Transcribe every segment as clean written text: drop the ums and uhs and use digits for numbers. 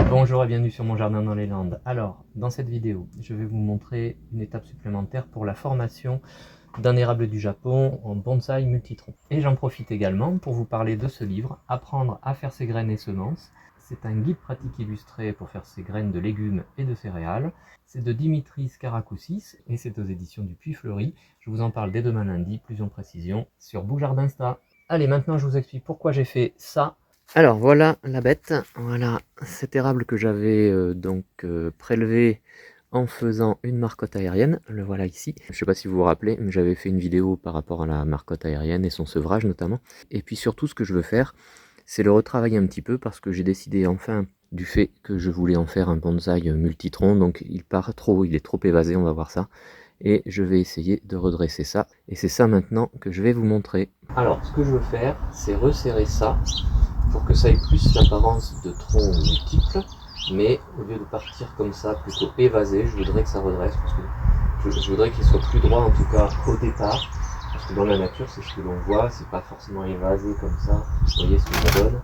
Bonjour et bienvenue sur mon jardin dans les Landes. Alors, dans cette vidéo, je vais vous montrer une étape supplémentaire pour la formation d'un érable du Japon en bonsaï multitronc. Et j'en profite également pour vous parler de ce livre, Apprendre à faire ses graines et semences. C'est un guide pratique illustré pour faire ses graines de légumes et de céréales. C'est de Dimitris Karakoussis et c'est aux éditions du Puy Fleuri. Je vous en parle dès demain lundi, plus en précision, sur Boujardinsta. Allez, maintenant je vous explique pourquoi j'ai fait ça. Alors voilà la bête, voilà cet érable que j'avais prélevé en faisant une marcotte aérienne, le voilà ici. Je ne sais pas si vous vous rappelez, mais j'avais fait une vidéo par rapport à la marcotte aérienne et son sevrage notamment. Et puis surtout ce que je veux faire, c'est le retravailler un petit peu parce que j'ai décidé enfin du fait que je voulais en faire un bonsaï multitronc, donc il est trop évasé, on va voir ça. Et je vais essayer de redresser ça, et c'est ça maintenant que je vais vous montrer. Alors ce que je veux faire, c'est resserrer ça pour que ça ait plus l'apparence de troncs multiples, mais au lieu de partir comme ça, plutôt évasé, je voudrais que ça redresse, parce que je voudrais qu'il soit plus droit en tout cas au départ, parce que dans la nature c'est ce que l'on voit, c'est pas forcément évasé comme ça, vous voyez ce que ça donne.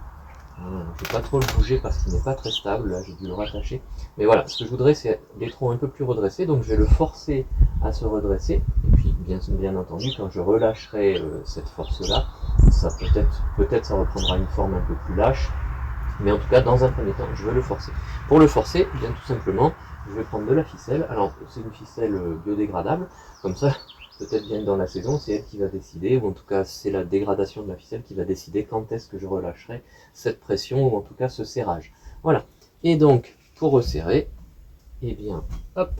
Je ne vais pas trop le bouger parce qu'il n'est pas très stable, là j'ai dû le rattacher. Mais voilà, ce que je voudrais c'est des troncs un peu plus redressés, donc je vais le forcer à se redresser. Et puis bien entendu, quand je relâcherai cette force-là, ça peut-être ça reprendra une forme un peu plus lâche. Mais en tout cas, dans un premier temps, je vais le forcer. Pour le forcer, bien tout simplement, je vais prendre de la ficelle. Alors c'est une ficelle biodégradable, comme ça peut-être bien dans la saison, c'est elle qui va décider, ou en tout cas c'est la dégradation de la ficelle qui va décider quand est-ce que je relâcherai cette pression, ou en tout cas ce serrage. Voilà. Et donc, pour resserrer, eh bien, hop,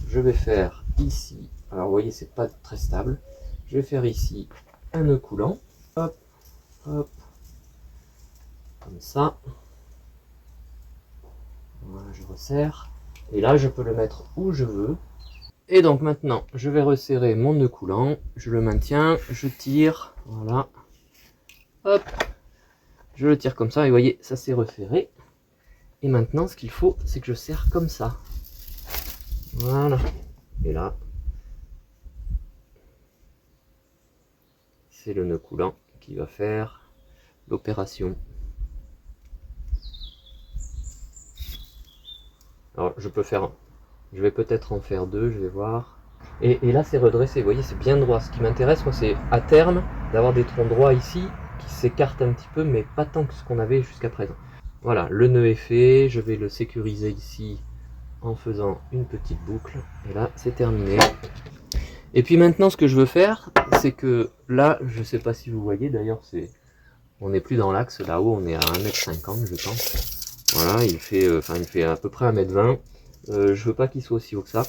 je vais faire ici, alors vous voyez c'est pas très stable, je vais faire ici un nœud coulant, hop, hop, comme ça. Voilà, je resserre, et là je peux le mettre où je veux. Et donc maintenant, je vais resserrer mon nœud coulant, je le maintiens, je tire, voilà, hop, je le tire comme ça, et vous voyez, ça s'est resserré. Et maintenant, ce qu'il faut, c'est que je serre comme ça. Voilà, et là, c'est le nœud coulant qui va faire l'opération. Alors, je vais peut-être en faire deux, je vais voir. Et là, c'est redressé, vous voyez, c'est bien droit. Ce qui m'intéresse, moi, c'est à terme d'avoir des troncs droits ici qui s'écartent un petit peu, mais pas tant que ce qu'on avait jusqu'à présent. Voilà, le nœud est fait, je vais le sécuriser ici en faisant une petite boucle, et là, c'est terminé. Et puis maintenant, ce que je veux faire, c'est que là, je ne sais pas si vous voyez, d'ailleurs, on n'est plus dans l'axe, là-haut, on est à 1,50 m, je pense. Voilà, il fait à peu près 1,20 m. Je veux pas qu'il soit aussi haut que ça.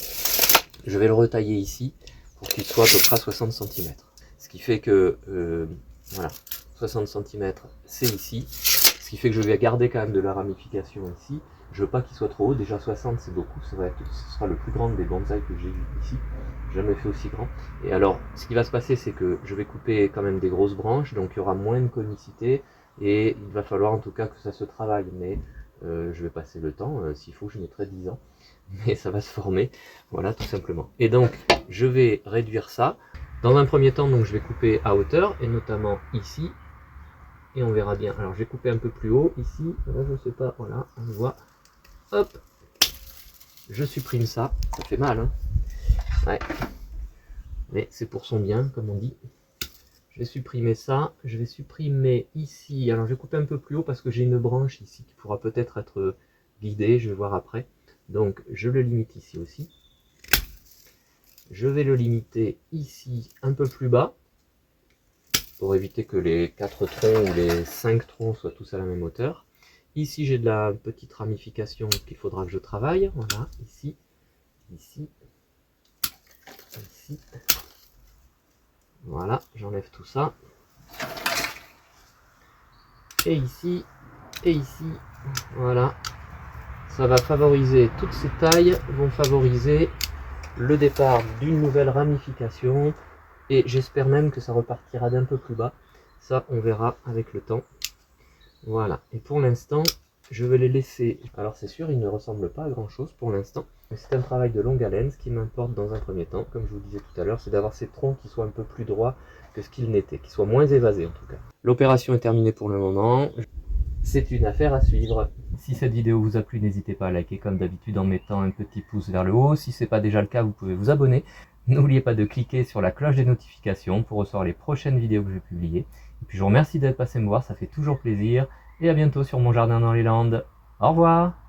Je vais le retailler ici pour qu'il soit à peu près à 60 cm. Ce qui fait que, voilà, 60 cm c'est ici. Ce qui fait que je vais garder quand même de la ramification ici. Je veux pas qu'il soit trop haut. Déjà 60 c'est beaucoup. Ce sera le plus grand des bonsaïs que j'ai eu ici. Jamais fait aussi grand. Et alors, ce qui va se passer, c'est que je vais couper quand même des grosses branches. Donc il y aura moins de conicité. Et il va falloir en tout cas que ça se travaille. Mais je vais passer le temps. S'il faut, je mettrai 10 ans. Mais ça va se former, voilà, tout simplement. Et donc, je vais réduire ça. Dans un premier temps, donc, je vais couper à hauteur, et notamment ici, et on verra bien. Alors, je vais couper un peu plus haut, ici, là, je sais pas, voilà, on voit, hop, je supprime ça, ça fait mal, hein, ouais, mais c'est pour son bien, comme on dit. Je vais supprimer ça, je vais supprimer ici, alors je vais couper un peu plus haut, parce que j'ai une branche ici, qui pourra peut-être être guidée, je vais voir après. Donc je le limite ici aussi. Je vais le limiter ici un peu plus bas pour éviter que les 4 troncs ou les 5 troncs soient tous à la même hauteur. Ici j'ai de la petite ramification qu'il faudra que je travaille. Voilà, ici, ici, ici. Voilà, j'enlève tout ça. Et ici, et ici. Voilà. Ça va favoriser, toutes ces tailles vont favoriser le départ d'une nouvelle ramification, et j'espère même que ça repartira d'un peu plus bas. Ça, on verra avec le temps. Voilà, et pour l'instant, je vais les laisser. Alors c'est sûr, ils ne ressemblent pas à grand chose pour l'instant. C'est un travail de longue haleine. Ce qui m'importe dans un premier temps, comme je vous disais tout à l'heure, c'est d'avoir ces troncs qui soient un peu plus droits que ce qu'ils n'étaient, qui soient moins évasés en tout cas. L'opération est terminée pour le moment. C'est une affaire à suivre. Si cette vidéo vous a plu, n'hésitez pas à liker comme d'habitude en mettant un petit pouce vers le haut. Si ce n'est pas déjà le cas, vous pouvez vous abonner. N'oubliez pas de cliquer sur la cloche des notifications pour recevoir les prochaines vidéos que je vais publier. Et puis je vous remercie d'être passé me voir, ça fait toujours plaisir. Et à bientôt sur Mon Jardin dans les Landes. Au revoir!